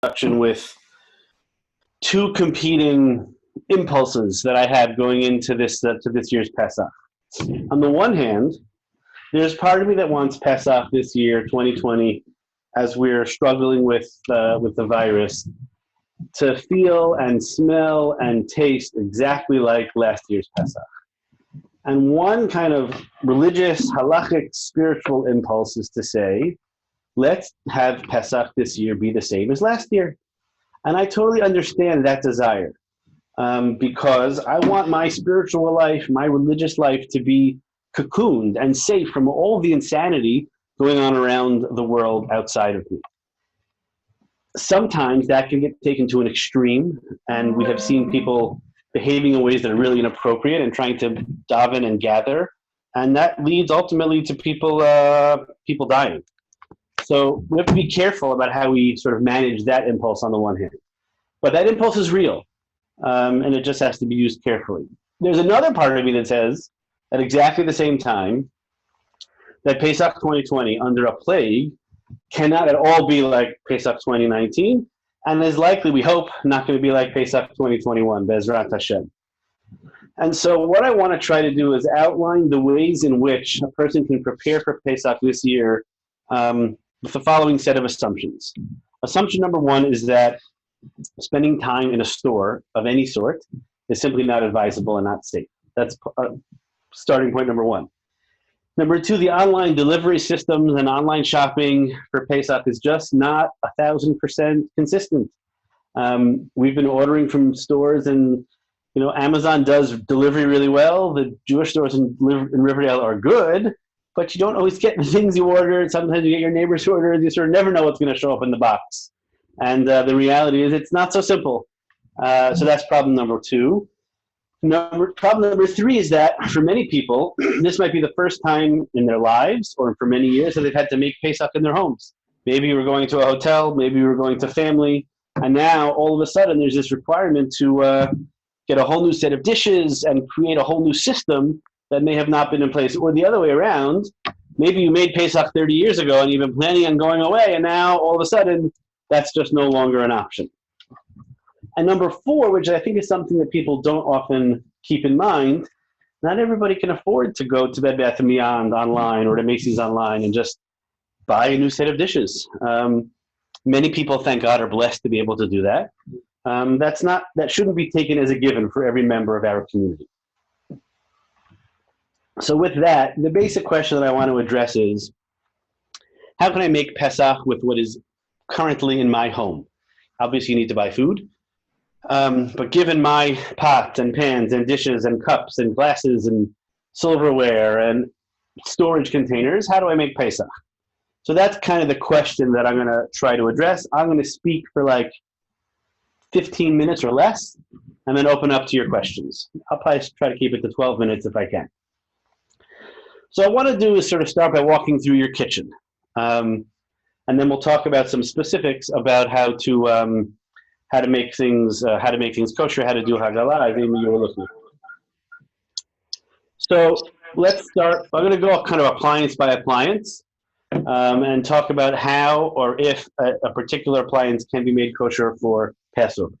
introduction with two competing impulses that I had going into this to this year's Pesach. On the one hand, there's part of me that wants Pesach this year, 2020, as we're struggling with the virus, to feel and smell and taste exactly like last year's Pesach. And one kind of religious, halachic, spiritual impulse is to say, let's have Pesach this year be the same as last year. And I totally understand that desire because I want my spiritual life, my religious life to be cocooned and safe from all the insanity going on around the world outside of me. Sometimes that can get taken to an extreme, and we have seen people behaving in ways that are really inappropriate and trying to daven and gather, and that leads ultimately to people dying. So we have to be careful about how we sort of manage that impulse on the one hand. But that impulse is real, and it just has to be used carefully. There's another part of me that says, at exactly the same time, that Pesach 2020 under a plague cannot at all be like Pesach 2019, and is likely, we hope, not going to be like Pesach 2021, Bezrat Hashem. And so what I want to try to do is outline the ways in which a person can prepare for Pesach this year with the following set of assumptions. Assumption number one is that spending time in a store of any sort is simply not advisable and not safe. That's starting point number one. Number two, the online delivery systems and online shopping for Pesach is just not 1,000% consistent. We've been ordering from stores, and Amazon does delivery really well. The Jewish stores in Riverdale are good, but you don't always get the things you ordered. Sometimes you get your neighbor's orders. You sort of never know what's going to show up in the box. And the reality is it's not so simple. So that's problem number two. Problem number three is that for many people, this might be the first time in their lives or for many years that they've had to make Pesach in their homes. Maybe you were going to a hotel, maybe you were going to family, and now all of a sudden there's this requirement to get a whole new set of dishes and create a whole new system that may have not been in place. Or the other way around, maybe you made Pesach 30 years ago and you've been planning on going away, and now all of a sudden that's just no longer an option. And number four, which I think is something that people don't often keep in mind, not everybody can afford to go to Bed Bath & Beyond online or to Macy's online and just buy a new set of dishes. Many people, thank God, are blessed to be able to do that. That shouldn't be taken as a given for every member of our community. So with that, the basic question that I want to address is, how can I make Pesach with what is currently in my home? Obviously, you need to buy food. But given my pots and pans and dishes and cups and glasses and silverware and storage containers, how do I make Pesach? So that's kind of the question that I'm going to try to address. I'm going to speak for like 15 minutes or less, and then open up to your questions. I'll probably try to keep it to 12 minutes if I can. So what I want to do is sort of start by walking through your kitchen. And then we'll talk about some specifics about how to make things kosher, how to do Haggalah. I think you were looking. So let's start. I'm going to go kind of appliance by appliance and talk about how or if a particular appliance can be made kosher for Passover.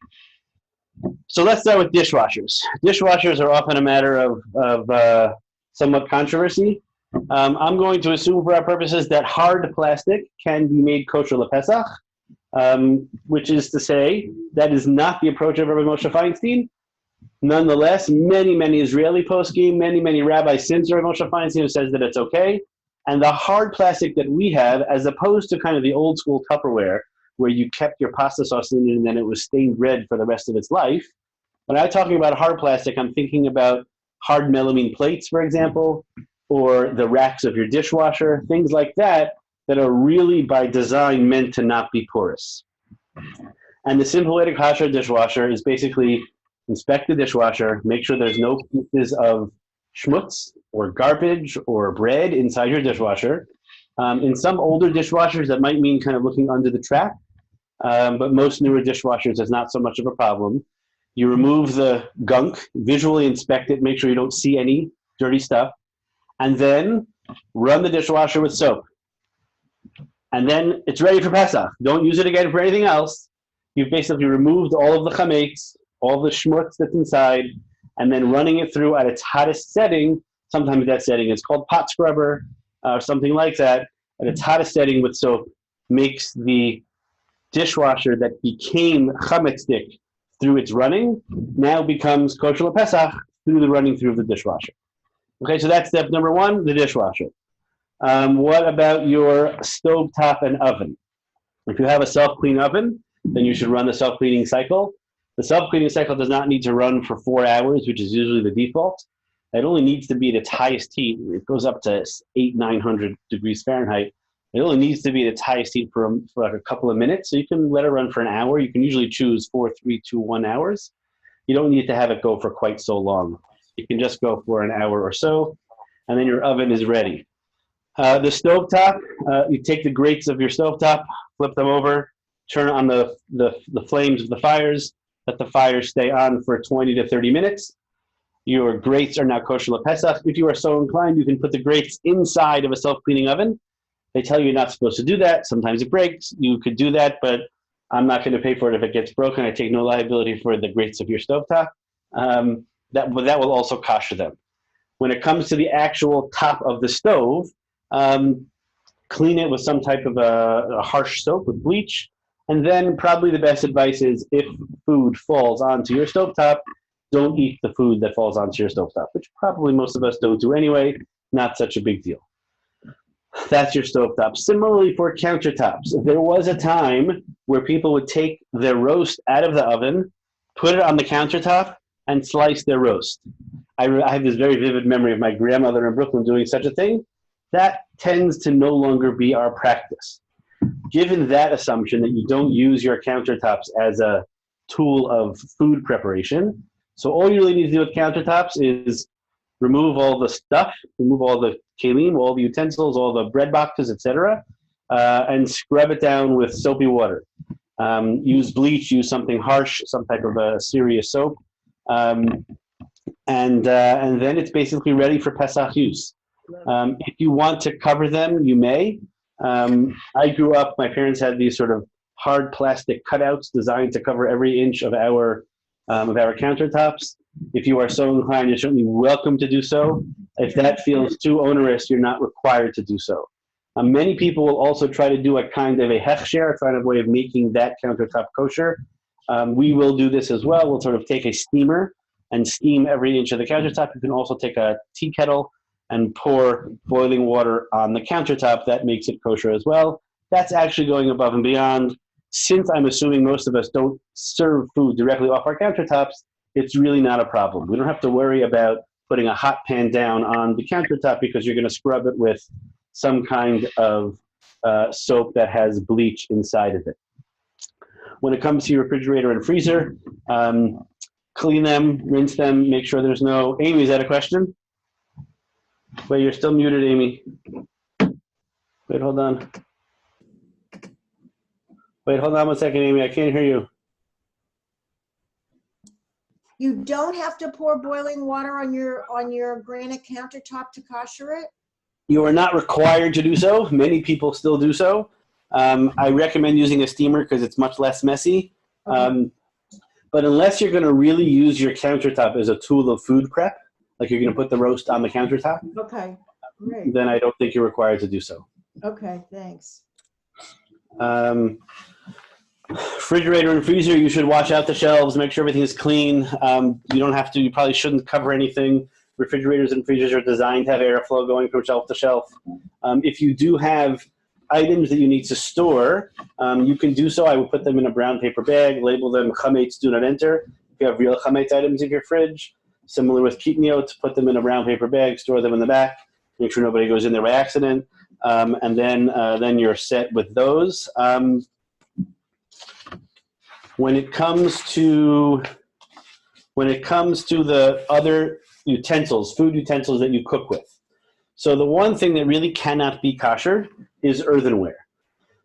So let's start with dishwashers. Dishwashers are often a matter of somewhat controversy. I'm going to assume for our purposes that hard plastic can be made kosher LePesach. Which is to say, that is not the approach of Rabbi Moshe Feinstein. Nonetheless, many Israeli poskim, many rabbis since Rabbi Moshe Feinstein says that it's okay. And the hard plastic that we have, as opposed to kind of the old school Tupperware, where you kept your pasta sauce in it and then it was stained red for the rest of its life. When I'm talking about hard plastic, I'm thinking about hard melamine plates, for example, or the racks of your dishwasher, things like that are really by design meant to not be porous. And the simple way to kosher a dishwasher is basically inspect the dishwasher, make sure there's no pieces of schmutz or garbage or bread inside your dishwasher. In some older dishwashers, that might mean kind of looking under the trap, but most newer dishwashers is not so much of a problem. You remove the gunk, visually inspect it, make sure you don't see any dirty stuff, and then run the dishwasher with soap. And then it's ready for Pesach. Don't use it again for anything else. you've basically removed all of the chametz, all the schmutz that's inside, and then running it through at its hottest setting. Sometimes that setting is called pot scrubber or something like that. At its hottest setting with soap makes the dishwasher that became chametzik through its running now becomes kosher Pesach through the running through of the dishwasher. Okay, so that's step number one, the dishwasher. What about your stove top and oven? If you have a self-clean oven, then you should run the self-cleaning cycle. The self-cleaning cycle does not need to run for 4 hours, which is usually the default. It only needs to be at its highest heat. It goes up to 900 degrees Fahrenheit. It only needs to be at its highest heat for like a couple of minutes. So you can let it run for an hour. You can usually choose 4, 3, 2, 1 hours. You don't need to have it go for quite so long. You can just go for an hour or so, and then your oven is ready. The stovetop, you take the grates of your stovetop, flip them over, turn on the flames of the fires, let the fires stay on for 20 to 30 minutes. Your grates are now kosher Pesach. If you are so inclined, you can put the grates inside of a self-cleaning oven. They tell you you're not supposed to do that. Sometimes it breaks. You could do that, but I'm not going to pay for it if it gets broken. I take no liability for the grates of your stovetop. That will also kosher them. When it comes to the actual top of the stove, clean it with some type of a harsh soap with bleach. And then probably the best advice is if food falls onto your stovetop, don't eat the food that falls onto your stovetop, which probably most of us don't do anyway. Not such a big deal. That's your stovetop. Similarly for countertops, there was a time where people would take their roast out of the oven, put it on the countertop, and slice their roast. I have this very vivid memory of my grandmother in Brooklyn doing such a thing. That tends to no longer be our practice. Given that assumption that you don't use your countertops as a tool of food preparation, so all you really need to do with countertops is remove all the stuff, remove all the kelim, all the utensils, all the bread boxes, etc., and scrub it down with soapy water. Use bleach, use something harsh, some type of a serious soap, and then it's basically ready for Pesach use. If you want to cover them, you may. I grew up, my parents had these sort of hard plastic cutouts designed to cover every inch of our countertops. If you are so inclined, you're certainly welcome to do so. If that feels too onerous, you're not required to do so. Many people will also try to do a kind of a hechsher, a kind of way of making that countertop kosher. We will do this as well. We'll sort of take a steamer and steam every inch of the countertop. You can also take a tea kettle and pour boiling water on the countertop. That makes it kosher as well. That's actually going above and beyond. Since I'm assuming most of us don't serve food directly off our countertops, it's really not a problem. We don't have to worry about putting a hot pan down on the countertop because you're going to scrub it with some kind of soap that has bleach inside of it. When it comes to your refrigerator and freezer, clean them, rinse them, make sure there's no... Amy, is that a question? Wait, you're still muted, Amy. Wait, hold on. Wait, hold on 1 second, Amy. I can't hear you. You don't have to pour boiling water on your granite countertop to kosher it? You are not required to do so. Many people still do so. I recommend using a steamer because it's much less messy. Okay. But unless you're going to really use your countertop as a tool of food prep, like you're going to put the roast on the countertop, okay, great. Then I don't think you're required to do so. Okay, thanks. Refrigerator and freezer, you should wash out the shelves, make sure everything is clean. You don't have to, you probably shouldn't cover anything. Refrigerators and freezers are designed to have airflow going from shelf to shelf. If you do have items that you need to store, you can do so. I would put them in a brown paper bag, label them chametz, do not enter. If you have real chametz items in your fridge, similar with kitniot, put them in a brown paper bag, store them in the back, make sure nobody goes in there by accident, and then you're set with those. When it comes to the other utensils, food utensils that you cook with, so the one thing that really cannot be kosher is earthenware.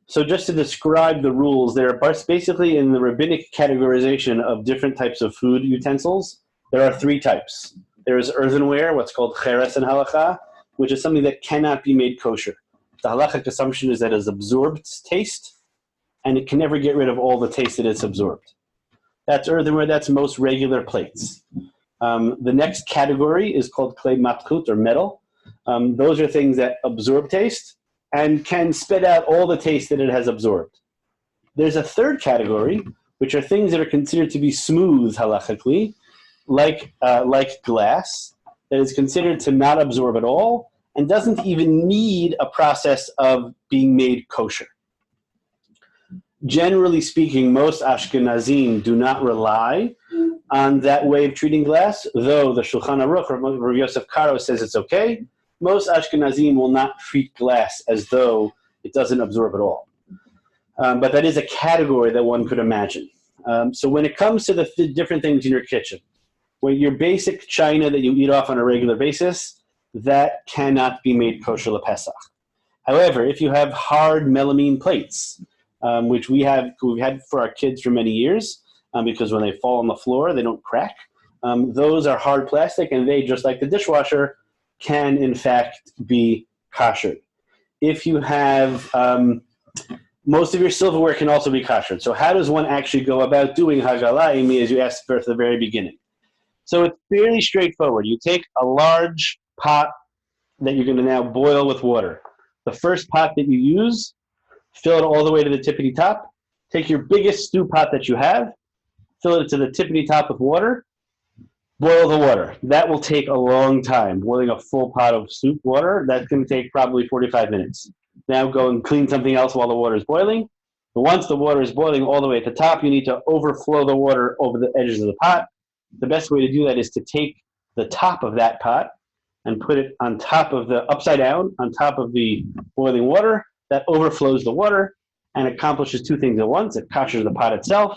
So just to describe the rules, they're basically in the rabbinic categorization of different types of food utensils. There are 3 types. There is earthenware, what's called cheres in halakha, which is something that cannot be made kosher. The halachic assumption is that it has absorbed taste, and it can never get rid of all the taste that it's absorbed. That's earthenware, that's most regular plates. The next category is called clay matkut, or metal. Those are things that absorb taste and can spit out all the taste that it has absorbed. There's a third category, which are things that are considered to be smooth halachically, like glass, that is considered to not absorb at all and doesn't even need a process of being made kosher. Generally speaking, most Ashkenazim do not rely on that way of treating glass, though the Shulchan Aruch, Rabbi Yosef Karo, says it's okay. Most Ashkenazim will not treat glass as though it doesn't absorb at all. But that is a category that one could imagine. So when it comes to the different things in your kitchen, when your basic china that you eat off on a regular basis, that cannot be made kosher lePesach. However, if you have hard melamine plates, which we've had for our kids for many years, because when they fall on the floor, they don't crack. Those are hard plastic, and they, just like the dishwasher, can in fact be koshered. If you have, most of your silverware can also be koshered. So how does one actually go about doing hagalah, Amy, as you asked for at the very beginning? So it's fairly straightforward. You take a large pot that you're going to now boil with water. The first pot that you use, fill it all the way to the tippity top. Take your biggest stew pot that you have, fill it to the tippity top with water, boil the water. That will take a long time. Boiling a full pot of soup water, that's going to take probably 45 minutes. Now go and clean something else while the water is boiling. But once the water is boiling all the way at the top, you need to overflow the water over the edges of the pot. The best way to do that is to take the top of that pot and put it on top of upside down, on top of the boiling water. That overflows the water and accomplishes two things at once. It koshers the pot itself,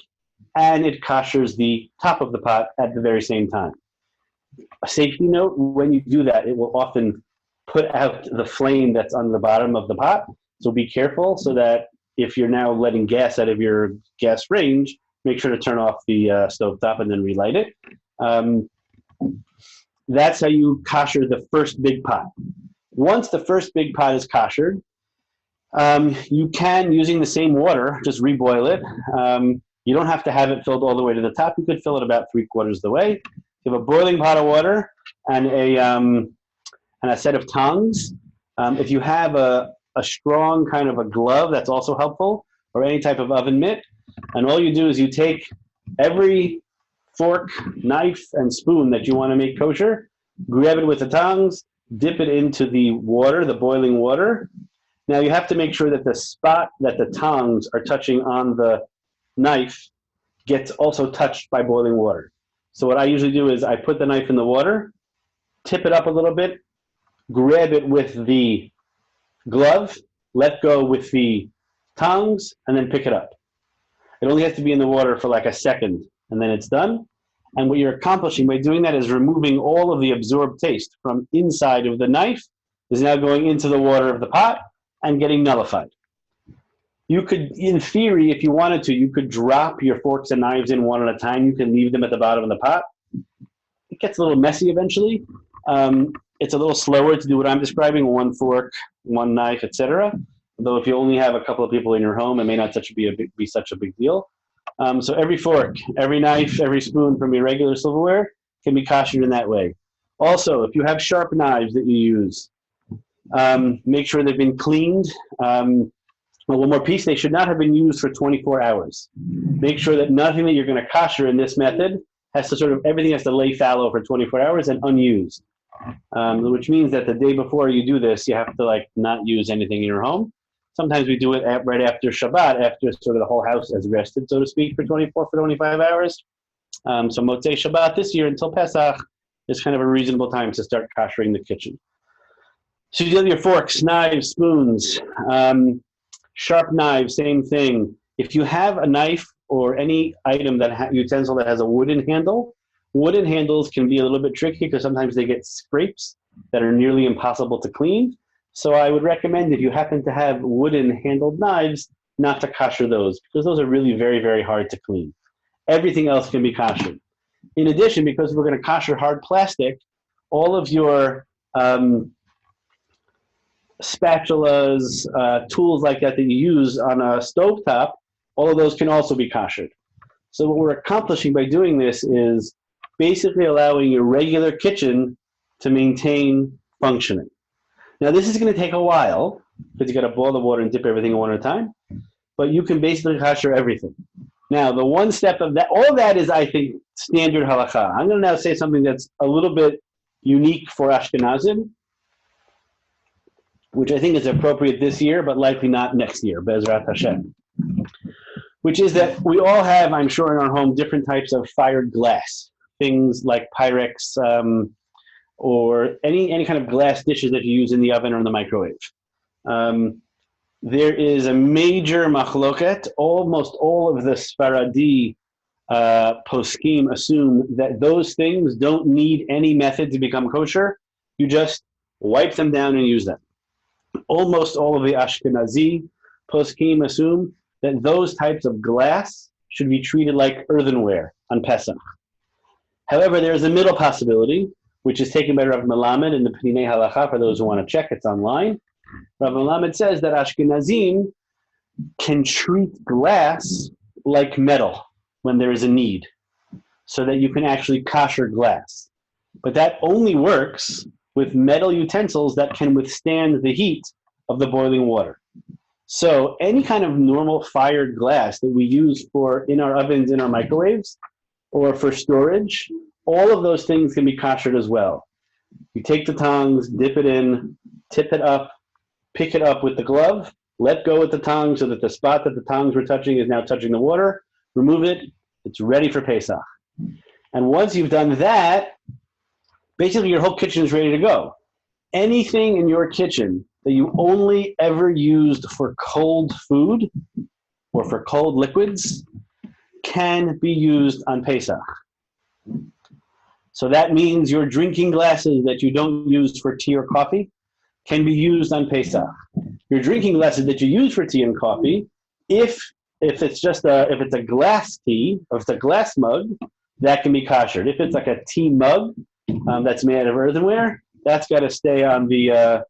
and it koshers the top of the pot at the very same time. A safety note, when you do that, it will often put out the flame that's on the bottom of the pot. So be careful, so that if you're now letting gas out of your gas range, make sure to turn off the stovetop and then relight it. That's how you kosher the first big pot. Once the first big pot is koshered, you can, using the same water, just reboil it. You don't have to have it filled all the way to the top. You could fill it about 3/4 of the way. You have a boiling pot of water and a set of tongs. If you have a strong kind of a glove, that's also helpful, or any type of oven mitt. And all you do is you take every fork, knife, and spoon that you want to make kosher, grab it with the tongs, dip it into the water, the boiling water. Now you have to make sure that the spot that the tongs are touching on the knife gets also touched by boiling water. So what I usually do is I put the knife in the water, tip it up a little bit, grab it with the glove, let go with the tongs, and then pick it up. It only has to be in the water for like a second, and then it's done. And what you're accomplishing by doing that is removing all of the absorbed taste from inside of the knife, is now going into the water of the pot and getting nullified. You could, in theory, if you wanted to, you could drop your forks and knives in one at a time. You can leave them at the bottom of the pot. It gets a little messy eventually. It's a little slower to do what I'm describing, one fork, one knife, etc. Though if you only have a couple of people in your home, it may not be such a big deal. So every fork, every knife, every spoon from your regular silverware can be koshered in that way. Also, if you have sharp knives that you use, make sure they've been cleaned. One more piece, they should not have been used for 24 hours. Make sure that nothing that you're going to kosher in this method everything has to lay fallow for 24 hours and unused. Which means that the day before you do this, you have to not use anything in your home. Sometimes we do it right after Shabbat, after sort of the whole house has rested, so to speak, for 25 hours. So Motzei Shabbat this year until Pesach is kind of a reasonable time to start koshering the kitchen. So you do your forks, knives, spoons, sharp knives, same thing. If you have a knife or any item utensil that has a wooden handle, wooden handles can be a little bit tricky because sometimes they get scrapes that are nearly impossible to clean. So I would recommend, if you happen to have wooden handled knives, not to kosher those, because those are really very, very hard to clean. Everything else can be koshered. In addition, because we're going to kosher hard plastic, all of your spatulas, tools like that you use on a stovetop all of those can also be koshered. So what we're accomplishing by doing this is basically allowing your regular kitchen to maintain functioning. Now this is going to take a while because you got to boil the water and dip everything one at a time, but you can basically kosher everything. Now the one step of that, all of that is, I think, standard halakha. I'm going to now say something that's a little bit unique for Ashkenazim, which I think is appropriate this year, but likely not next year, Be'ezrat Hashem. Which is that we all have, I'm sure, in our home, different types of fired glass, things like Pyrex, or any kind of glass dishes that you use in the oven or in the microwave. There is a major machloket. Almost all of the Sfaradi poskim assume that those things don't need any method to become kosher. You just wipe them down and use them. Almost all of the Ashkenazi poskim assume that those types of glass should be treated like earthenware on Pesach. However, there is a middle possibility, which is taken by Rav Melamed in the Pnimei Halacha. For those who want to check, it's online. Rav Melamed says that Ashkenazim can treat glass like metal when there is a need, so that you can actually kosher glass. But that only works with metal utensils that can withstand the heat of the boiling water. So any kind of normal fired glass that we use for in our ovens, in our microwaves, or for storage, all of those things can be koshered as well. You take the tongs, dip it in, tip it up, pick it up with the glove, let go with the tongs so that the spot that the tongs were touching is now touching the water, remove it, it's ready for Pesach. And once you've done that, basically your whole kitchen is ready to go. Anything in your kitchen that you only ever used for cold food or for cold liquids can be used on Pesach. So that means your drinking glasses that you don't use for tea or coffee can be used on Pesach. Your drinking glasses that you use for tea and coffee, if it's a glass tea, or if it's a glass mug, that can be koshered. If it's like a tea mug that's made out of earthenware, that's got to stay on the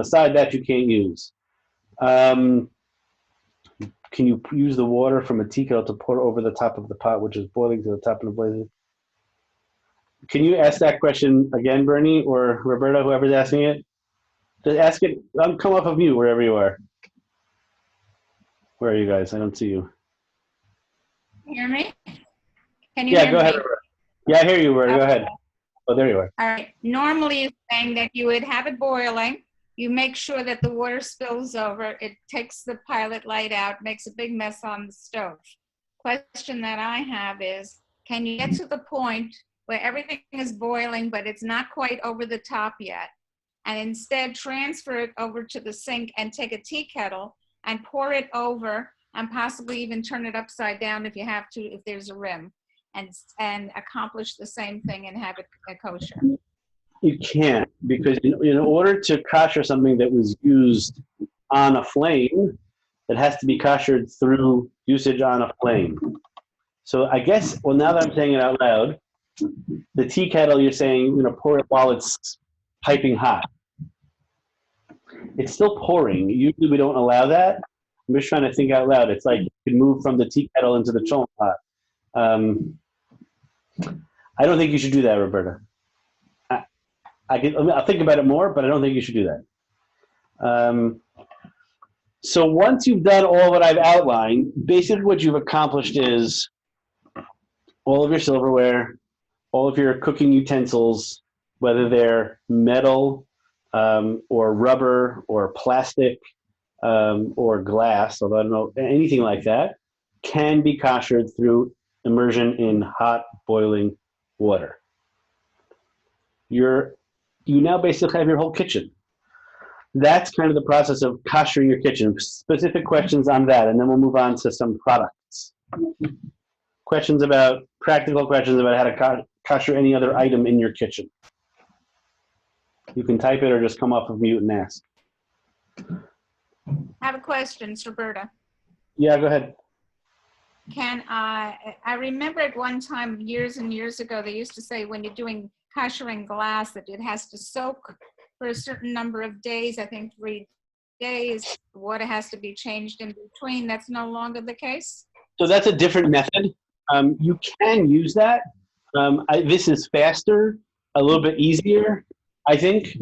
side that you can't use. Can you use the water from a tea kettle to pour over the top of the pot, which is boiling to the top of the boiling? Can you ask that question again, Bernie, or Roberta, whoever's asking it? Just ask it. Come off of mute wherever you are. Where are you guys? I don't see you. Hear me? Can you hear me? Ahead, Roberta. Yeah, I hear you, Roberta. Okay. Go ahead. Oh, there you are. All right. Normally, it's saying that you would have it boiling. You make sure that the water spills over. It takes the pilot light out, makes a big mess on the stove. Question that I have is, can you get to the point where everything is boiling, but it's not quite over the top yet, and instead transfer it over to the sink and take a tea kettle and pour it over, and possibly even turn it upside down if you have to, if there's a rim, and accomplish the same thing and have it kosher? You can't, because in order to kosher something that was used on a flame, it has to be koshered through usage on a flame. So I guess, well, now that I'm saying it out loud, the tea kettle, you're saying, pour it while it's piping hot. It's still pouring. Usually we don't allow that. I'm just trying to think out loud. It's like you can move from the tea kettle into the cholent pot. I don't think you should do that, Roberta. I'll think about it more, but I don't think you should do that. So once you've done all what I've outlined, basically what you've accomplished is all of your silverware, all of your cooking utensils, whether they're metal or rubber or plastic or glass, although I don't know, anything like that, can be koshered through immersion in hot boiling water. You now basically have your whole kitchen. That's kind of the process of koshering your kitchen. Specific questions on that, and then we'll move on to some products. Practical questions about how to kosher any other item in your kitchen. You can type it or just come off of mute and ask. I have a question, it's Roberta. Yeah, go ahead. I remember at one time, years and years ago, they used to say when you're doing koshering glass that it has to soak for a certain number of days, I think 3 days, water has to be changed in between. That's no longer the case? So that's a different method. You can use that. This is faster, a little bit easier, I think.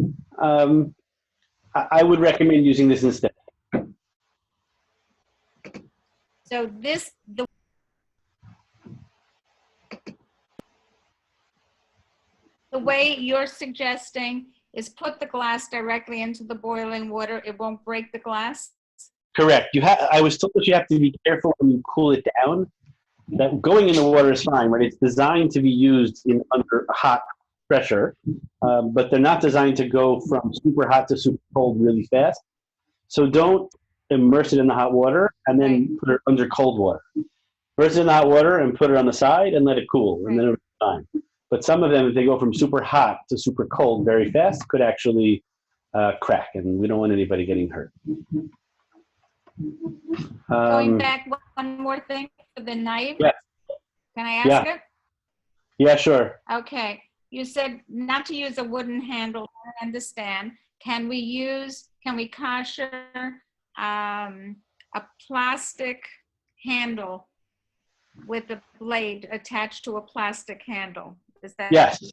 I would recommend using this instead. So the way you're suggesting is put the glass directly into the boiling water. It won't break the glass? Correct. I was told that you have to be careful when you cool it down. That going in the water is fine, but it's designed to be used under hot pressure. But they're not designed to go from super hot to super cold really fast. So don't immerse it in the hot water and then put it under cold water. Immerse it in the hot water and put it on the side and let it cool, and then it'll be fine. But some of them, if they go from super hot to super cold very fast, could actually crack, and we don't want anybody getting hurt. Going back, one more thing for the knife. Yeah. Can I ask it? Yeah, sure. Okay. You said not to use a wooden handle. I understand. Can we kosher a plastic handle with a blade attached to a plastic handle? Is that? Yes,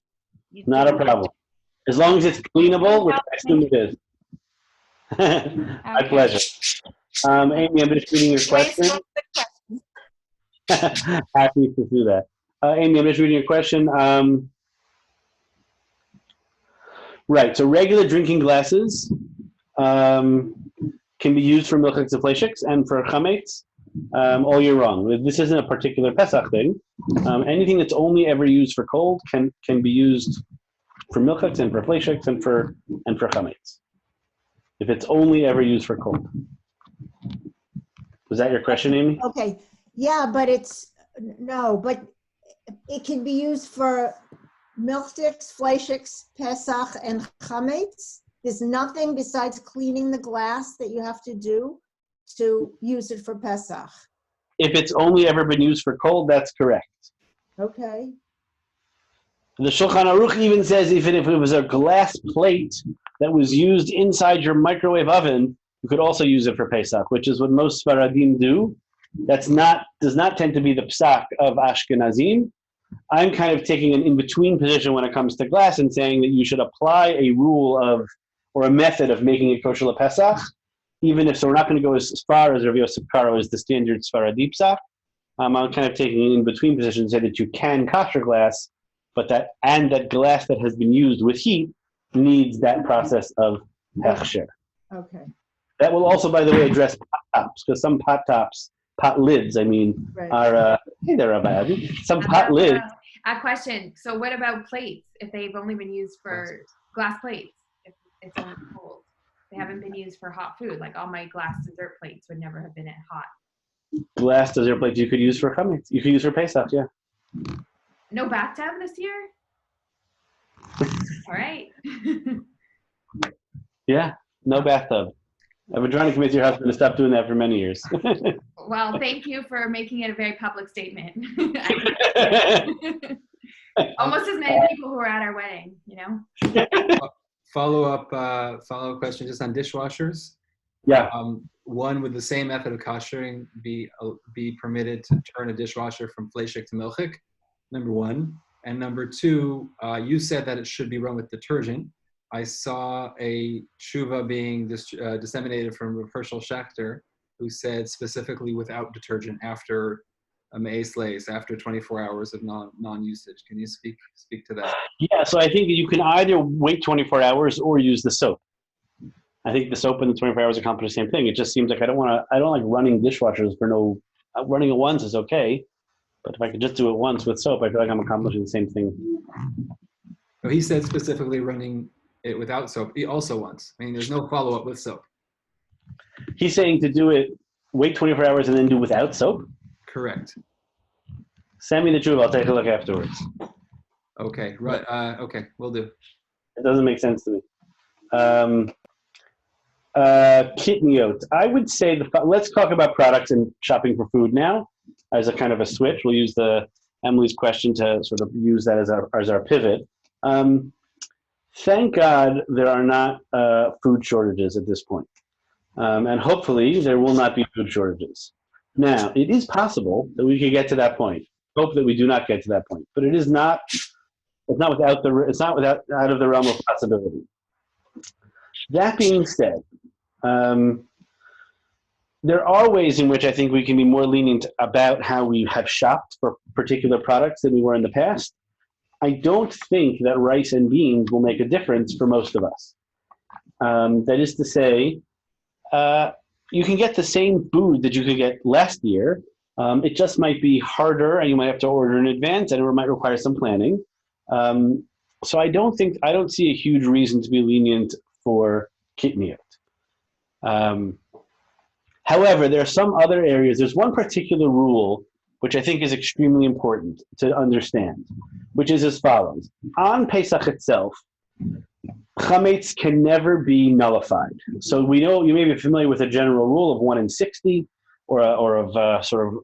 not a problem. As long as it's cleanable, which I assume it is. My pleasure. Amy, I'm just reading your question. Happy to do that. Amy, I'm just reading your question. Right, so regular drinking glasses can be used for milchiks and fleishiks and for chametz all year long. This isn't a particular Pesach thing. Anything that's only ever used for cold can be used for milchiks and for fleishiks and for chametz. If it's only ever used for cold. Was that your question, Amy? Okay. Yeah, but but it can be used for milchiks, fleishiks, Pesach, and chametz. There's nothing besides cleaning the glass that you have to do to use it for Pesach. If it's only ever been used for cold, that's correct. Okay. The Shulchan Aruch even says if it was a glass plate that was used inside your microwave oven, you could also use it for Pesach, which is what most Sfaradim do. Does not tend to be the psak of Ashkenazim. I'm kind of taking an in-between position when it comes to glass and saying that you should apply a rule or a method of making it kosher Pesach, even if, so we're not going to go as far as Rav Yosef Karo as the standard Sfaradi psak. I'm kind of taking an in-between position to say that you can kosher glass, but that glass that has been used with heat needs that process of hechsher. Okay. That will also, by the way, address pot tops, because some pot lids, are, hey there, Rabbi Adi. Some pot lids. A question. So what about plates, if they've only been used for glass plates, if it's only cold? They haven't been used for hot food. Like all my glass dessert plates would never have been at hot. Glass dessert plates you could use for chametz. You could use for Pesach, yeah. No bathtub this year? All right. Yeah, no bathtub. I've been trying to convince your husband to stop doing that for many years. Well, thank you for making it a very public statement. Almost as many people who were at our wedding, you know? Follow-up question just on dishwashers. Yeah. One, would the same method of kashering be permitted to turn a dishwasher from fleishik to milchik? Number one. And number two, you said that it should be run with detergent. I saw a tshuva being disseminated from Herschel Schachter, who said specifically without detergent after me'es leis, after 24 hours of non-usage. Can you speak to that? Yeah, so I think you can either wait 24 hours or use the soap. I think the soap and the 24 hours accomplish the same thing. It just seems like I don't like running dishwashers for running it once is okay, but if I could just do it once with soap, I feel like I'm accomplishing the same thing. So he said specifically running it without soap. He also wants. I mean, there's no follow-up with soap. He's saying to do it, wait 24 hours and then do without soap? Correct. Send me the truth. I'll take a look afterwards. Okay. Right. Okay. We'll do. It doesn't make sense to me. Kitniot. I would say let's talk about products and shopping for food now as a kind of a switch. We'll use Emily's question to sort of use that as our pivot. Thank God there are not food shortages at this point. And hopefully there will not be food shortages. Now, it is possible that we could get to that point. Hope that we do not get to that point, but it's not out of the realm of possibility. That being said, there are ways in which I think we can be more lenient about how we have shopped for particular products than we were in the past. I don't think that rice and beans will make a difference for most of us. That is to say, you can get the same food that you could get last year. It just might be harder, and you might have to order in advance, and it might require some planning. So I don't see a huge reason to be lenient for kitniot. However, there are some other areas. There's one particular rule which I think is extremely important to understand, which is as follows. On Pesach itself, chametz can never be nullified. So we know, you may be familiar with a general rule of 1 in 60, or of sort of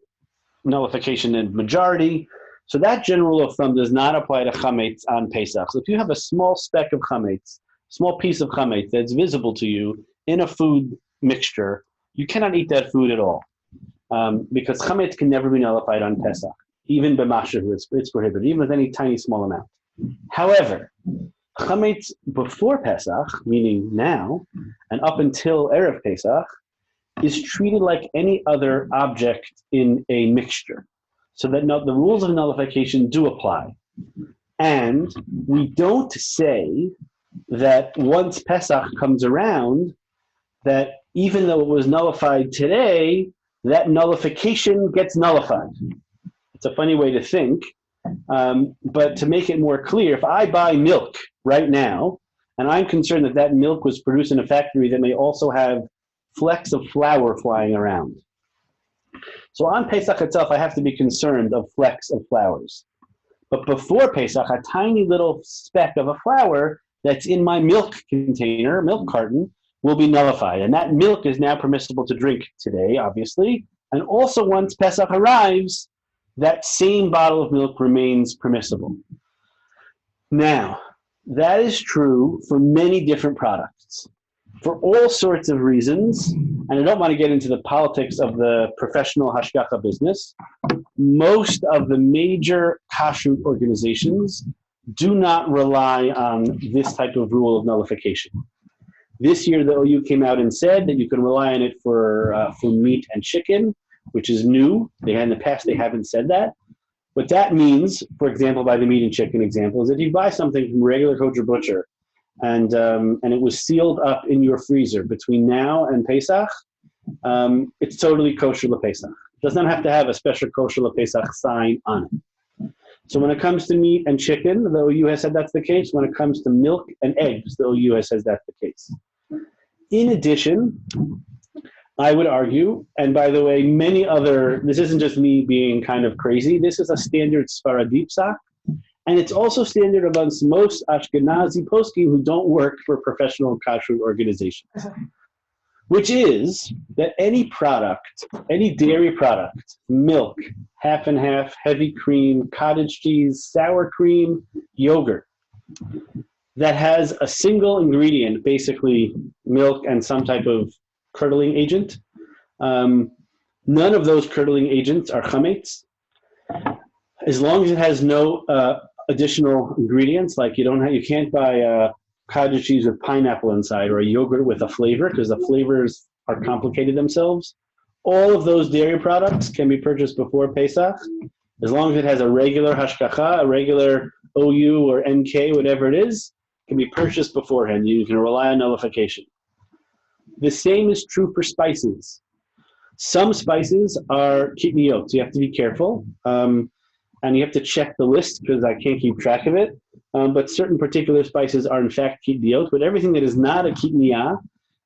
nullification in majority. So that general rule of thumb does not apply to chametz on Pesach. So if you have a small speck of chametz, small piece of chametz that's visible to you in a food mixture, you cannot eat that food at all, because chametz can never be nullified on Pesach. Even b'mashahu, it's prohibited, even with any tiny small amount. However, chametz before Pesach, meaning now, and up until Erev Pesach, is treated like any other object in a mixture. So that the rules of nullification do apply. And we don't say that once Pesach comes around, that even though it was nullified today, that nullification gets nullified. It's a funny way to think, but to make it more clear, if I buy milk right now, and I'm concerned that that milk was produced in a factory that may also have flecks of flour flying around. So on Pesach itself, I have to be concerned of flecks of flours. But before Pesach, a tiny little speck of a flour that's in my milk container, milk carton, will be nullified. And that milk is now permissible to drink today, obviously. And also once Pesach arrives, that same bottle of milk remains permissible. Now, that is true for many different products, for all sorts of reasons. And I don't want to get into the politics of the professional hashgacha business. Most of the major kashrut organizations do not rely on this type of rule of nullification. This year, the OU came out and said that you can rely on it for meat and chicken, which is new. In the past, they haven't said that. What that means, for example, by the meat and chicken example, is that you buy something from a regular kosher butcher, and it was sealed up in your freezer between now and Pesach, it's totally kosher LePesach. It does not have to have a special kosher LePesach sign on it. So when it comes to meat and chicken, the OU has said that's the case. When it comes to milk and eggs, the OU has said that's the case. In addition, I would argue, and by the way, this isn't just me being kind of crazy, this is a standard Sfaradi psak, and it's also standard amongst most Ashkenazi poskim who don't work for professional kashrut organizations, which is that any product, any dairy product, milk, half and half, heavy cream, cottage cheese, sour cream, yogurt, that has a single ingredient, basically milk and some type of curdling agent. None of those curdling agents are chametz. As long as it has no additional ingredients, like you can't buy cottage cheese with pineapple inside or a yogurt with a flavor, because the flavors are complicated themselves. All of those dairy products can be purchased before Pesach, as long as it has a regular hashgacha, a regular OU or NK, whatever it is, can be purchased beforehand. You can rely on nullification. The same is true for spices. Some spices are kitniot, so you have to be careful. And you have to check the list, because I can't keep track of it. But certain particular spices are in fact kitniot. But everything that is not a kitniah,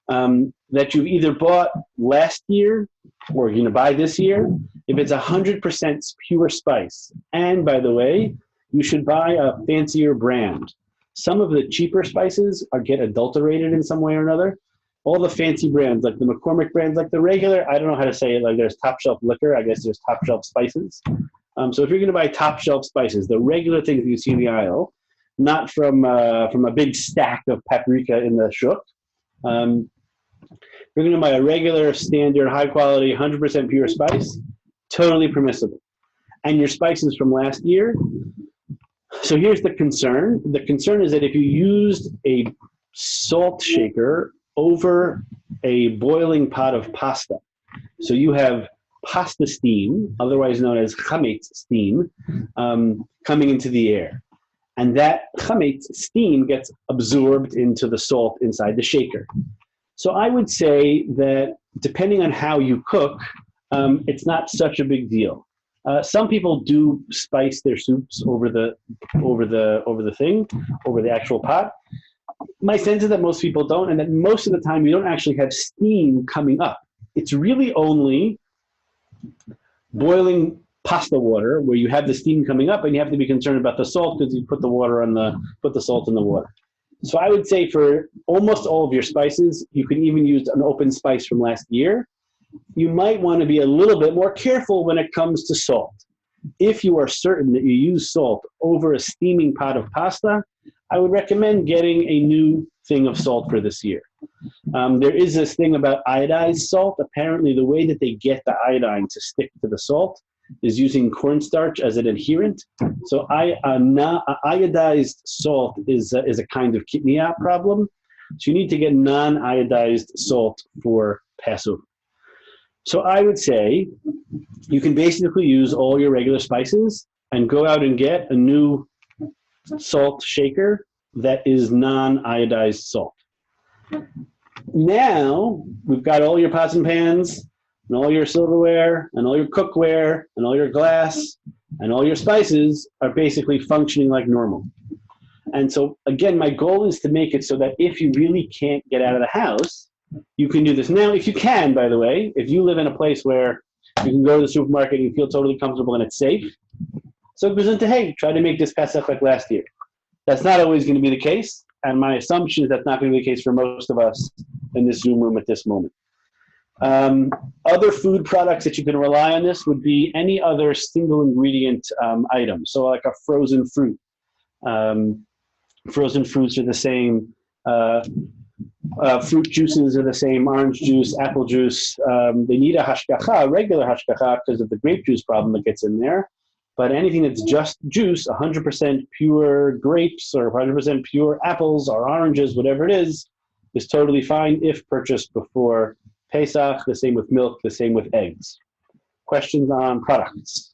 that you've either bought last year or you're going to buy this year, if it's 100% pure spice, and by the way, you should buy a fancier brand. Some of the cheaper spices get adulterated in some way or another. All the fancy brands, like the McCormick brands, like the regular, I don't know how to say it, like there's top shelf liquor, I guess there's top shelf spices. So if you're going to buy top shelf spices, the regular things you see in the aisle, not from a big stack of paprika in the shuk, We're going to buy a regular, standard, high quality, 100% pure spice, totally permissible. And your spices from last year. So here's the concern. The concern is that if you used a salt shaker over a boiling pot of pasta, so you have pasta steam, otherwise known as chametz steam, coming into the air. And that chametz steam gets absorbed into the salt inside the shaker. So I would say that depending on how you cook, it's not such a big deal. Some people do spice their soups over the actual pot. My sense is that most people don't, and that most of the time you don't actually have steam coming up. It's really only boiling pasta water where you have the steam coming up, and you have to be concerned about the salt because you put the salt in the water. So I would say for almost all of your spices, you can even use an open spice from last year. You might want to be a little bit more careful when it comes to salt. If you are certain that you use salt over a steaming pot of pasta, I would recommend getting a new thing of salt for this year. There is this thing about iodized salt. Apparently, the way that they get the iodine to stick to the salt is using cornstarch as an adherent. So iodized salt is a kind of kidney problem. So you need to get non-iodized salt for Passover. So I would say you can basically use all your regular spices and go out and get a new salt shaker that is non-iodized salt. Now we've got all your pots and pans and all your silverware and all your cookware and all your glass and all your spices are basically functioning like normal. And so again, my goal is to make it so that if you really can't get out of the house, you can do this. Now, if you can, by the way, if you live in a place where you can go to the supermarket and you feel totally comfortable and it's safe, so present to, hey, try to make this Pesach like last year. That's not always going to be the case, and my assumption is that's not going to be the case for most of us in this Zoom room at this moment. Other food products that you can rely on this would be any other single ingredient item. So like a frozen fruit. Frozen fruits are the same. Fruit juices are the same, orange juice, apple juice. They need a hashgacha, a regular hashgacha, because of the grape juice problem that gets in there. But anything that's just juice, 100% pure grapes or 100% pure apples or oranges, whatever it is totally fine if purchased before Pesach. The same with milk, the same with eggs. Questions on products?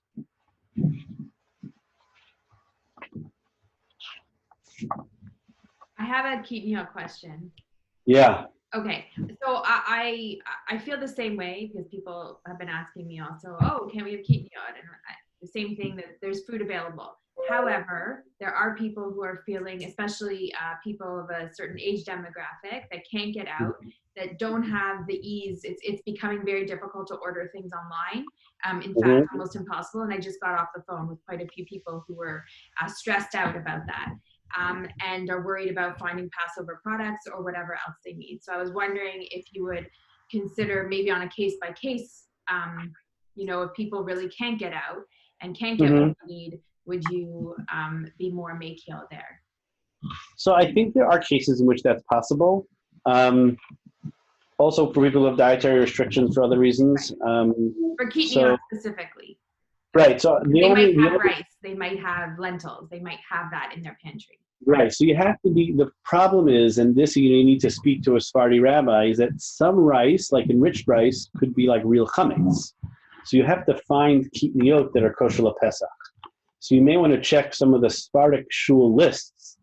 I have a Kitniyot question. Yeah. Okay, so I feel the same way because people have been asking me also, oh, can we have Kitniyot? And the same thing, that there's food available. However, there are people who are feeling, especially people of a certain age demographic that can't get out, that don't have the ease. It's becoming very difficult to order things online. In fact, almost impossible. And I just got off the phone with quite a few people who were stressed out about that. And are worried about finding Passover products or whatever else they need. So I was wondering if you would consider maybe on a case-by-case, if people really can't get out and can't get what they need, would you be more makil there? So I think there are cases in which that's possible. Also for people who have dietary restrictions for other reasons. For Kitniyot specifically. Right. So they might have rice, they might have lentils, they might have that in their pantry. Right. So you have to be, the problem is, and this you need to speak to a Sephardi rabbi, is that some rice, like enriched rice, could be like real chametz. So you have to find kitniyot that are kosher Pesach. So you may want to check some of the Sephardic shul lists,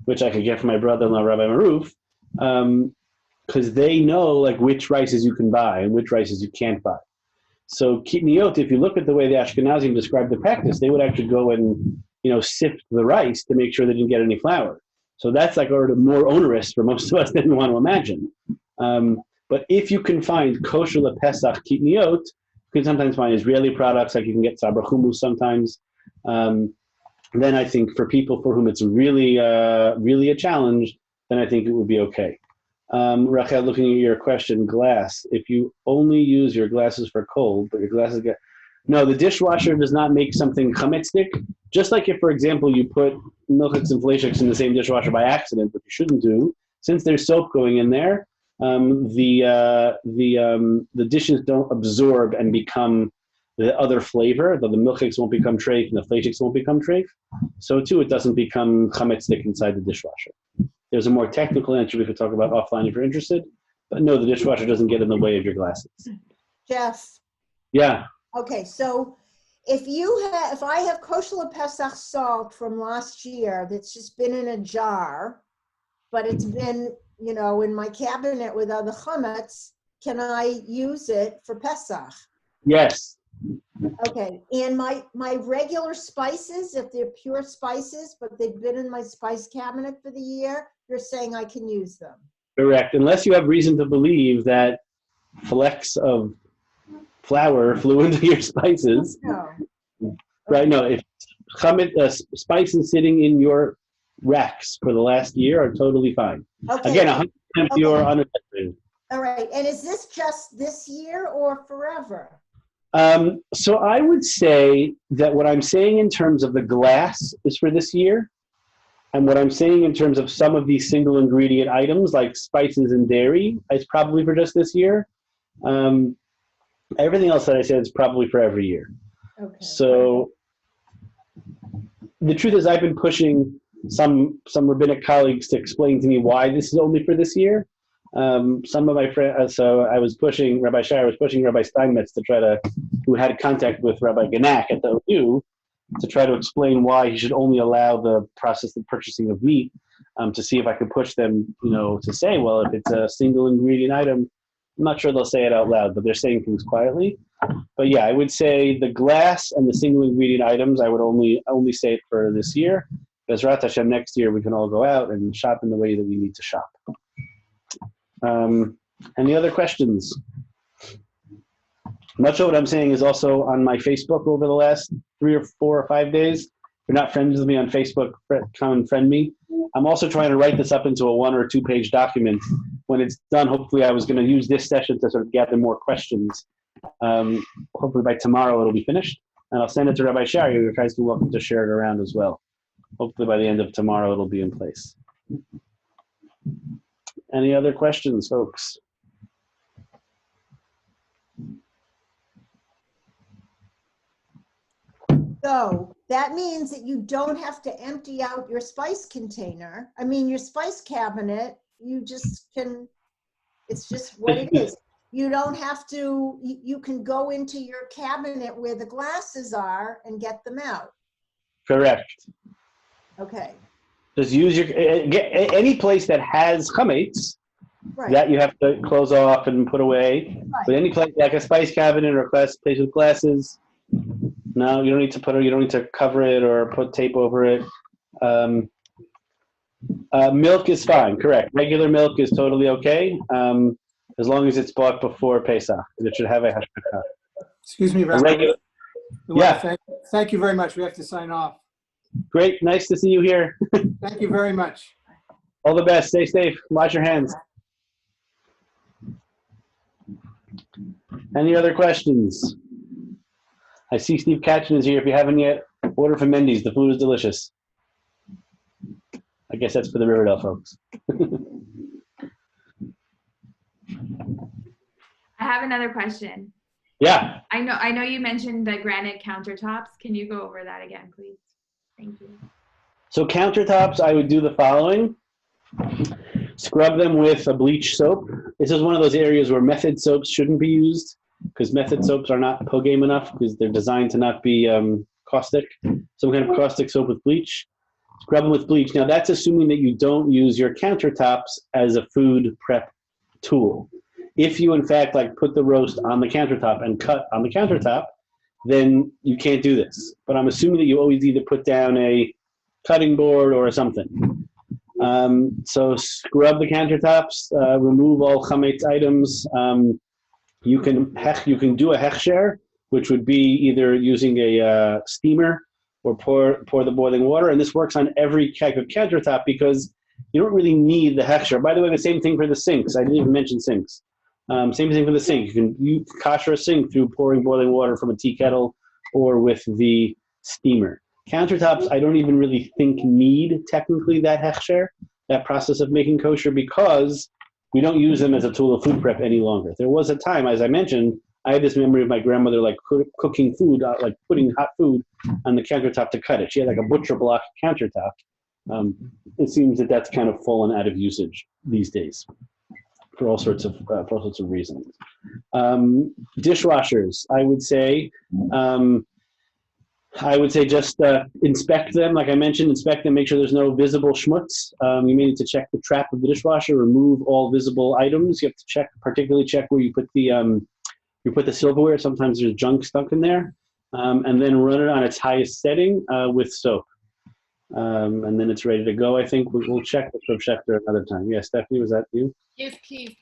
which I could get from my brother-in-law, Rabbi Maruf, because they know like which rices you can buy and which rices you can't buy. So kitniyot, if you look at the way the Ashkenazim describe the practice, they would actually go and sift the rice to make sure they didn't get any flour. So that's like already more onerous for most of us than we want to imagine. But if you can find kosher Pesach kitniyot, you can sometimes find Israeli products, like you can get sabra hummus sometimes. Then I think for people for whom it's really a challenge, then I think it would be okay. Rachel, looking at your question, glass. If you only use your glasses for cold, but your glasses get... No, the dishwasher does not make something chametzdik. Just like if, for example, you put milchiks and fleishiks in the same dishwasher by accident, but you shouldn't do, since there's soap going in there, the dishes don't absorb and become the other flavor. The milchiks won't become treif and the fleishiks won't become treif. So too, it doesn't become chametz stick inside the dishwasher. There's a more technical answer we could talk about offline if you're interested. But no, the dishwasher doesn't get in the way of your glasses. Jeff. Yeah. Okay, so if I have kosher Pesach salt from last year that's just been in a jar, but it's been, in my cabinet with other chametz, can I use it for Pesach? Yes. Okay, and my regular spices, if they're pure spices, but they've been in my spice cabinet for the year, you're saying I can use them? Correct, unless you have reason to believe that flecks of flour flew into your spices. No. Right, no, if spices sitting in your racks for the last year are totally fine. Okay. Again, 100% pure, unaffected. All right, and is this just this year or forever? So I would say that what I'm saying in terms of the glass is for this year, and what I'm saying in terms of some of these single ingredient items like spices and dairy is probably for just this year. Everything else that I said is probably for every year. Okay. So the truth is I've been pushing some rabbinic colleagues to explain to me why this is only for this year. Some of my friends, so I was pushing, Rabbi Shire was pushing Rabbi Steinmetz who had contact with Rabbi Ganak at the OU, to try to explain why he should only allow the process of purchasing of meat, to see if I could push them, to say, well, if it's a single ingredient item, I'm not sure they'll say it out loud, but they're saying things quietly. But yeah, I would say the glass and the single ingredient items, I would only say it for this year. Bezrat Hashem, next year we can all go out and shop in the way that we need to shop. Any other questions? Much of what I'm saying is also on my Facebook over the last 3 or 4 or 5 days. If you're not friends with me on Facebook, come and friend me. I'm also trying to write this up into a 1 or 2 page document. When it's done, hopefully I was going to use this session to sort of gather more questions. Hopefully by tomorrow it'll be finished. And I'll send it to Rabbi Shari. You guys are welcome to share it around as well. Hopefully by the end of tomorrow it'll be in place. Any other questions, folks? So that means that you don't have to empty out your spice container. I mean, your spice cabinet, you just can, it's just what it is. You don't have to, you can go into your cabinet where the glasses are and get them out. Correct. Okay. Just use any place that has chametz, Right. that you have to close off and put away. Right. But any place like a spice cabinet or a place with glasses, no, you don't need to cover it or put tape over it. Milk is fine, correct. Regular milk is totally okay, as long as it's bought before Pesach. It should have a hashgacha. Excuse me, Rabbi. Yeah. Thank you very much. We have to sign off. Great, nice to see you here. Thank you very much. All the best. Stay safe. Wash your hands. Any other questions? I see Steve Katchen is here. If you haven't yet, order from Mendy's. The food is delicious. I guess that's for the Riverdale folks. I have another question. Yeah. I know you mentioned the granite countertops. Can you go over that again, please? Thank you. So countertops, I would do the following. Scrub them with a bleach soap. This is one of those areas where method soaps shouldn't be used, because method soaps are not pogame enough, because they're designed to not be caustic. Some kind of caustic soap with bleach. Scrub them with bleach. Now that's assuming that you don't use your countertops as a food prep tool. If you in fact put the roast on the countertop and cut on the countertop, then you can't do this. But I'm assuming that you always either put down a cutting board or something. So scrub the countertops, remove all chametz items. You can do a hechsher, which would be either using a steamer or pour the boiling water. And this works on every type of countertop because you don't really need the hechsher. By the way, the same thing for the sinks. I didn't even mention sinks. Same thing for the sink. You can kasher a sink through pouring boiling water from a tea kettle or with the steamer. Countertops, I don't even really think need technically that hechsher, that process of making kosher, because We don't use them as a tool of food prep any longer. There was a time, as I mentioned, I have this memory of my grandmother like cooking food, like putting hot food on the countertop to cut it. She had like a butcher block countertop. It seems that that's kind of fallen out of usage these days for all sorts of reasons. Dishwashers, I would say just inspect them. Like I mentioned, inspect them, make sure there's no visible schmutz. You may need to check the trap of the dishwasher, remove all visible items. You have to particularly check where you put the silverware. Sometimes there's junk stuck in there. And then run it on its highest setting with soap. And then it's ready to go. I think we'll check the projector another time. Yeah, Stephanie, was that you? Yes, please.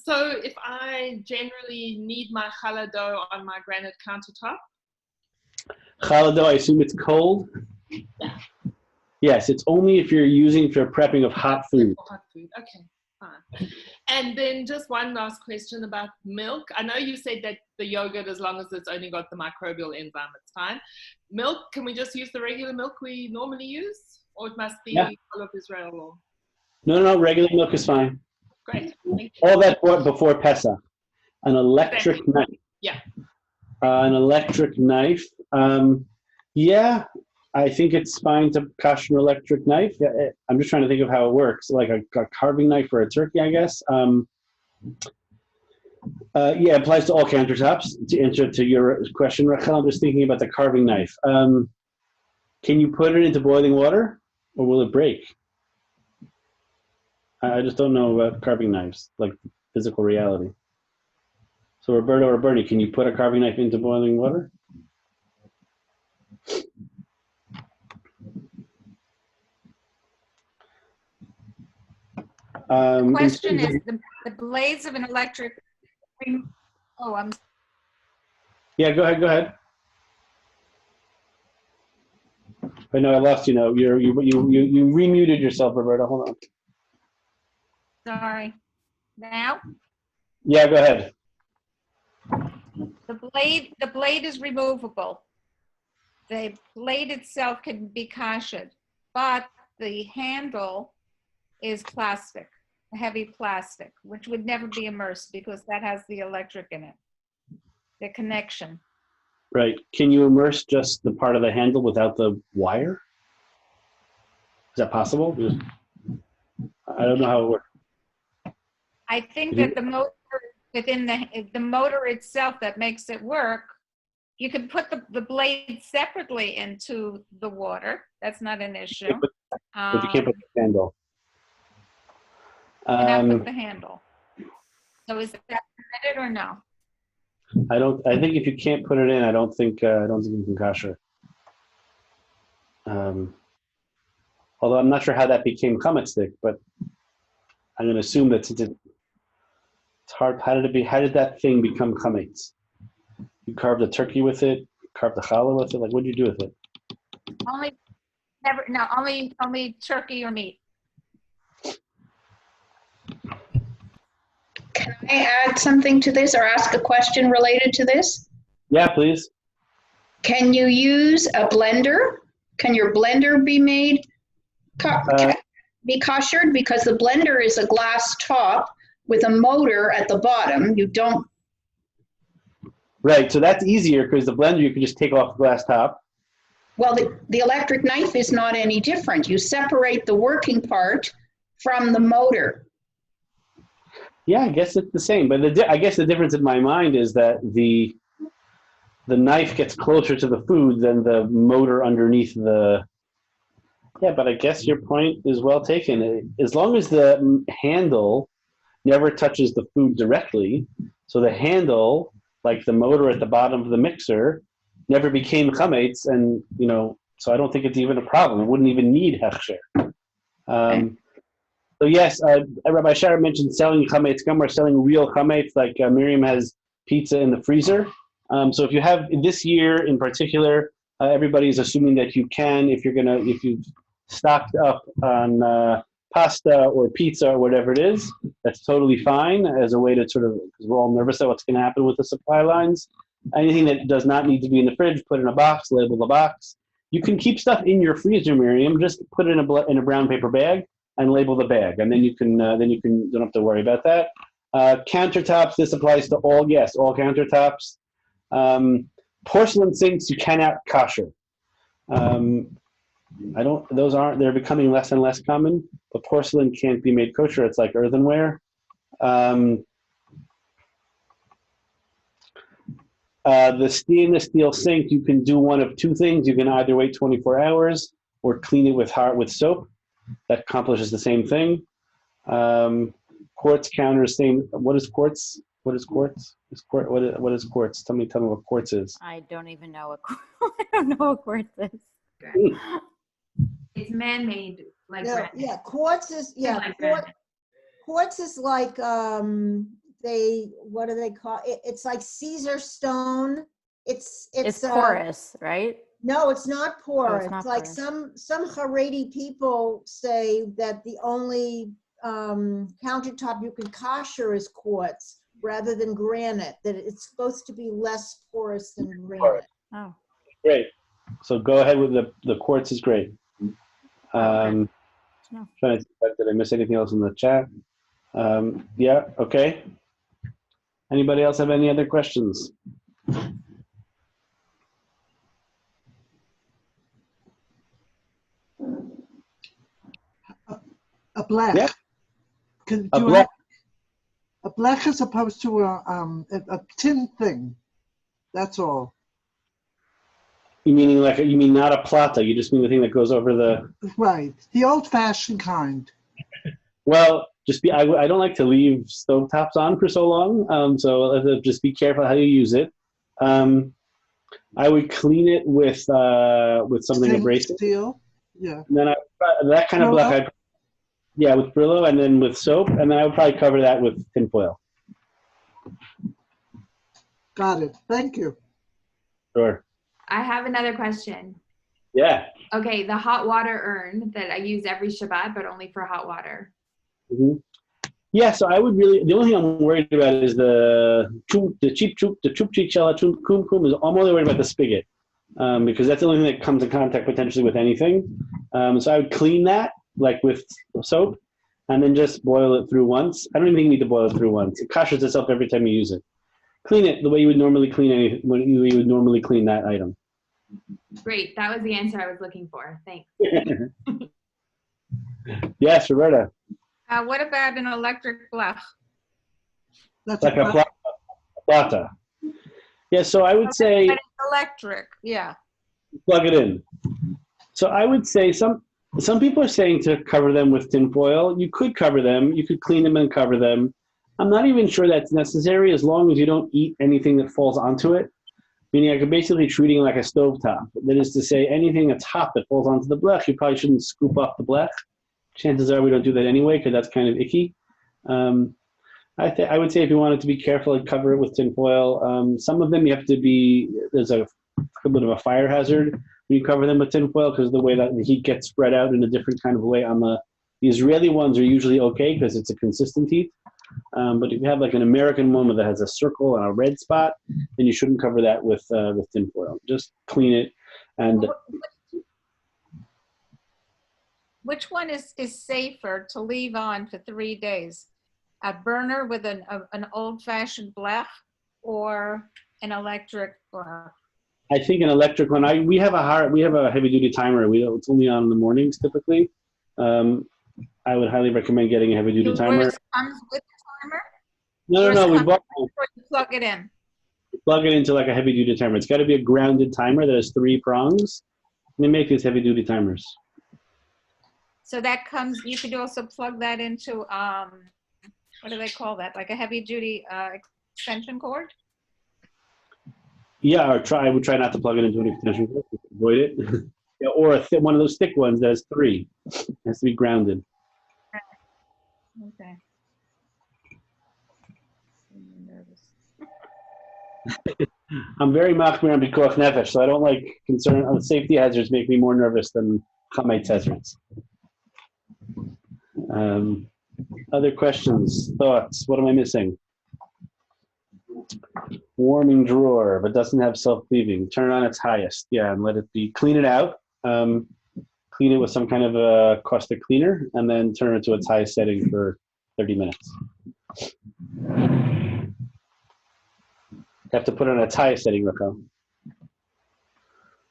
So if I generally need my challah dough on my granite countertop, Challah dough, I assume it's cold? Yeah. Yes, it's only if you're using for prepping of hot food. Hot food, okay, fine. And then just one last question about milk. I know you said that the yogurt, as long as it's only got the microbial enzyme, it's fine. Milk, can we just use the regular milk we normally use? Or it must be all of Israel law? No, regular milk is fine. Great, thank you. All that before Pesach. An electric knife. Yeah. An electric knife. Yeah, I think it's fine to kosher an electric knife. I'm just trying to think of how it works, like a carving knife for a turkey, I guess. Yeah, it applies to all countertops. To answer to your question, Rachel, I'm just thinking about the carving knife. Can you put it into boiling water, or will it break? I just don't know about carving knives, like physical reality. So Roberto or Bernie, can you put a carving knife into boiling water? The question is the blades of an electric. Yeah, go ahead. I know I lost you. Now you remuted yourself, Roberta. Hold on. Sorry. Now? Yeah, go ahead. The blade is removable. The blade itself can be koshered, but the handle is plastic, heavy plastic, which would never be immersed because that has the electric in it, the connection. Right. Can you immerse just the part of the handle without the wire? Is that possible? I don't know how it works. I think that the motor within the motor itself that makes it work, you can put the blade separately into the water. That's not an issue. But you can't put the handle. Cannot put the handle. So is that permitted or no? I think if you can't put it in, I don't think you can kosher. Although I'm not sure how that became chametz stick, but I'm going to assume that since it's hard, how did that thing become chametz? You carved a turkey with it, carved a challah with it. Like, what did you do with it? Only turkey or meat. Can I add something to this or ask a question related to this? Yeah, please. Can you use a blender? Can your blender be made be koshered? Because the blender is a glass top with a motor at the bottom. You don't. Right, so that's easier because the blender you can just take off the glass top. Well, the electric knife is not any different. You separate the working part from the motor. Yeah, I guess it's the same. But I guess the difference in my mind is that the knife gets closer to the food than the motor underneath the. Yeah, but I guess your point is well taken. As long as the handle never touches the food directly, so the handle, like the motor at the bottom of the mixer, never became chametz, and so I don't think it's even a problem. It wouldn't even need hechsher. So yes, Rabbi Shara mentioned selling chametz gum or selling real chametz, like Miriam has pizza in the freezer. So if you have this year in particular, everybody's assuming that you can, if you've stocked up on pasta or pizza or whatever it is, that's totally fine as a way to sort of, because we're all nervous about what's going to happen with the supply lines. Anything that does not need to be in the fridge, put in a box, label the box. You can keep stuff in your freezer, Miriam, just put it in a brown paper bag and label the bag, and then you don't have to worry about that. Countertops, this applies to all countertops. Porcelain sinks you cannot kosher. They're becoming less and less common, but porcelain can't be made kosher. It's like earthenware. The stainless steel sink, you can do one of two things. You can either wait 24 hours or clean it with soap. That accomplishes the same thing. Quartz counter, same. What is quartz? What is quartz? What is quartz? Tell me what quartz is. I don't even know I don't know what quartz is. It's man-made, like No, granite. yeah, quartz is Like granite. quartz is like what do they call it? It's like Caesar stone. It's porous, right? No, it's not porous. not It's like porous. some Haredi people say that the only countertop you can kosher is quartz rather than granite. That it's supposed to be less porous than granite. Oh, Great. So go ahead with the quartz is great. No. Trying to see, did I miss anything else in the chat? Yeah, okay. Anybody else have any other questions? A blech. Yeah. Can A do blech. a blech as opposed to a tin thing. That's all. You mean not a plata? You just mean the thing that goes over the. Right. The old-fashioned kind. Well, I don't like to leave stovetops on for so long. So just be careful how you use it. I would clean it with something abrasive. Steel. Yeah. And then that kind of blech, with Brillo, and then with soap, and then I would probably cover that with tinfoil. Got it. Thank you. Sure. I have another question. Yeah. Okay, the hot water urn that I use every Shabbat, but only for hot water. Mm-hmm. Yeah, so I would the only thing I'm worried about is the chupchik shell kum kum is, I'm only worried about the spigot, because that's the only thing that comes in contact potentially with anything. So I would clean that, like with soap, and then just boil it through once. I don't even think you need to boil it through once. It kashers itself every time you use it. Clean it the way you would normally clean that item. Great, that was the answer I was looking for. Thanks. Yes, Roberta. What about an electric blech? That's Like a plata. Yeah, so I would say But it's electric, yeah. plug it in. So I would say some people are saying to cover them with tinfoil. You could cover them. You could clean them and cover them. I'm not even sure that's necessary as long as you don't eat anything that falls onto it. Meaning I could basically treating it like a stovetop. That is to say, anything that's hot that falls onto the blech, you probably shouldn't scoop off the blech. Chances are we don't do that anyway because that's kind of icky. I would say if you wanted to be careful and cover it with tinfoil. Some of them there's a bit of a fire hazard when you cover them with tinfoil because of the way that the heat gets spread out in a different kind of way. The Israeli ones are usually okay because it's a consistent heat. But if you have like an American one that has a circle and a red spot, then you shouldn't cover that with tinfoil. Just clean it. And Which one is safer to leave on for 3 days? A burner with an old-fashioned blech or an electric blech? I think an electric one. We have a heavy-duty timer. It's only on in the mornings typically. I would highly recommend getting a heavy-duty timer. Yours comes with the timer? No. We bought one. You plug it in. Plug it into like a heavy-duty timer. It's got to be a grounded timer that has 3 prongs. And they make these heavy-duty timers. So that comes. You could also plug that into what do they call that? Like a heavy-duty extension cord. Yeah, I would try not to plug it into an extension cord. Avoid it. Yeah, or one of those thick ones that has 3. It has to be grounded. Okay. I'm very machmir on pikuach nefesh, so I don't like concern. Safety hazards make me more nervous than chametz hazards. Other questions, thoughts? What am I missing? Warming drawer, but doesn't have self-cleaving. Turn it on its highest. Yeah, and let it be. Clean it out. Clean clean it with some kind of a caustic cleaner, and then turn it to its highest setting for 30 minutes. You have to put it on its highest setting, Raquel.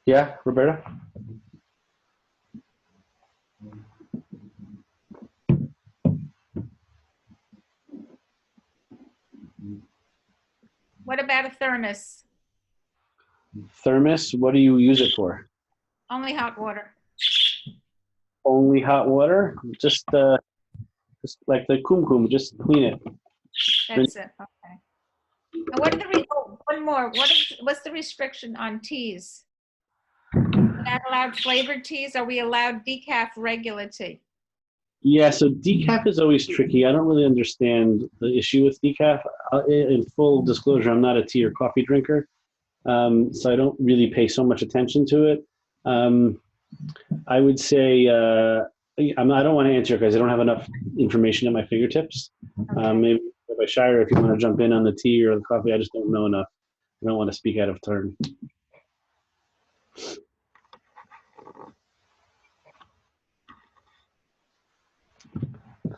Yeah, Roberta? What about a thermos? Thermos, what do you use it for? Only hot water. Only hot water? Just like the kumkum, just clean it. That's it. Okay. And what are the one more? What's the restriction on teas? We're not allowed flavored teas. Are we allowed decaf regular tea? Yeah, so decaf is always tricky. I don't really understand the issue with decaf. In full disclosure, I'm not a tea or coffee drinker, so I don't really pay so much attention to it. I would say I don't want to answer because I don't have enough information at my fingertips. Okay. Maybe Rabbi Shire, if you want to jump in on the tea or the coffee, I just don't know enough. I don't want to speak out of turn.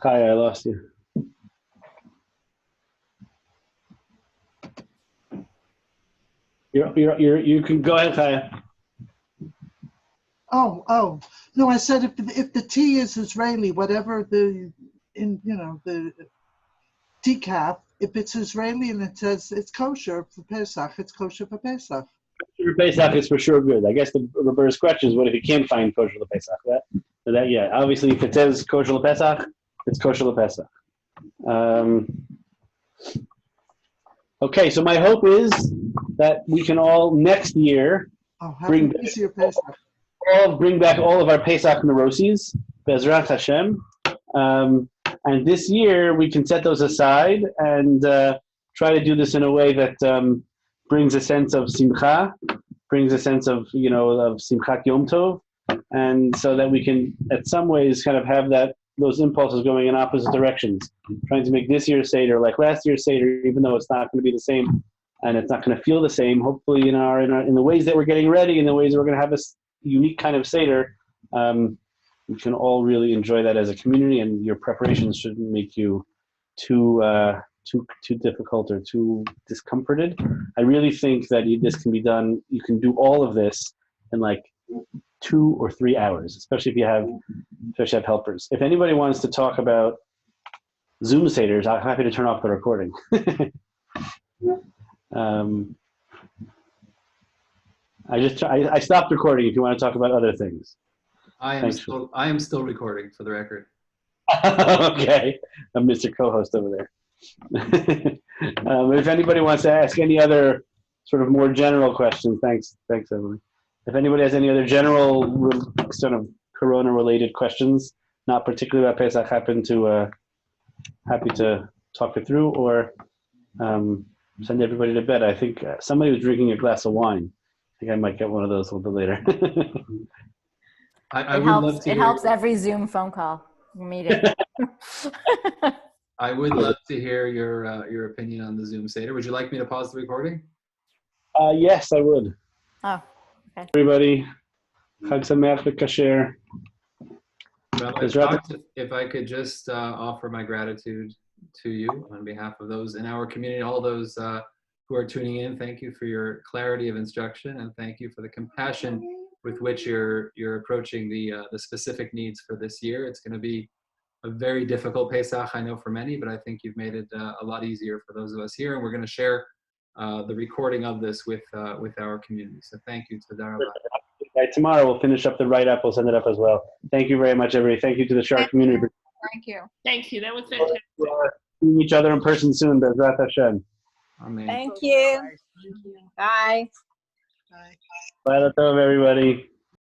Hi, I lost you. You can go ahead, Chaya. Oh, no, I said if the tea is Israeli, whatever the decaf, if it's Israeli and it says it's kosher for Pesach, it's kosher for Pesach. For Pesach is for sure good. I guess the reverse question is, what if you can't find kosher Pesach? Yeah, obviously if it says kosher Pesach, it's kosher Pesach. Okay, so my hope is that we can all next year bring back all of our Pesach neuroses, Bezrat Hashem. And this year we can set those aside and try to do this in a way that brings a sense of simcha, brings a sense of, of simchat Yom Tov, and so that we can, at some ways, kind of have those impulses going in opposite directions, trying to make this year's Seder like last year's Seder, even though it's not going to be the same and it's not going to feel the same. Hopefully, in the ways that we're getting ready, in the ways that we're going to have a unique kind of Seder, we can all really enjoy that as a community, and your preparations shouldn't make you too difficult or too discomforted. I really think that this can be done. You can do all of this in like 2 or 3 hours, especially if you have helpers. If anybody wants to talk about Zoom Seders, I'm happy to turn off the recording. I stopped recording if you want to talk about other things. I am still recording, for the record. Okay, I'm Mr. Co-host over there. If anybody wants to ask any other sort of more general questions, thanks, Emily. If anybody has any other general sort of Corona-related questions, not particularly about Pesach, happy to talk it through or send everybody to bed. I think somebody was drinking a glass of wine. I think I might get one of those a little bit later. It helps every Zoom phone call meeting. I would love to hear your opinion on the Zoom Seder. Would you like me to pause the recording? Yes, I would. Oh, okay. Everybody, Chag Sameach v'Kasher. If I could just offer my gratitude to you on behalf of those in our community, all those who are tuning in. Thank you for your clarity of instruction, and thank you for the compassion with which you're approaching the specific needs for this year. It's going to be a very difficult Pesach, I know, for many, but I think you've made it a lot easier for those of us here, and we're going to share the recording of this with our community. So thank you to Dara. Tomorrow we'll finish up the write-up. We'll send it up as well. Thank you very much, everybody. Thank you to the Shark community. Thank you. Thank you. That was fantastic. Seeing each other in person soon. Bezrat Hashem. Amen. Thank you. Bye. Bye, everybody.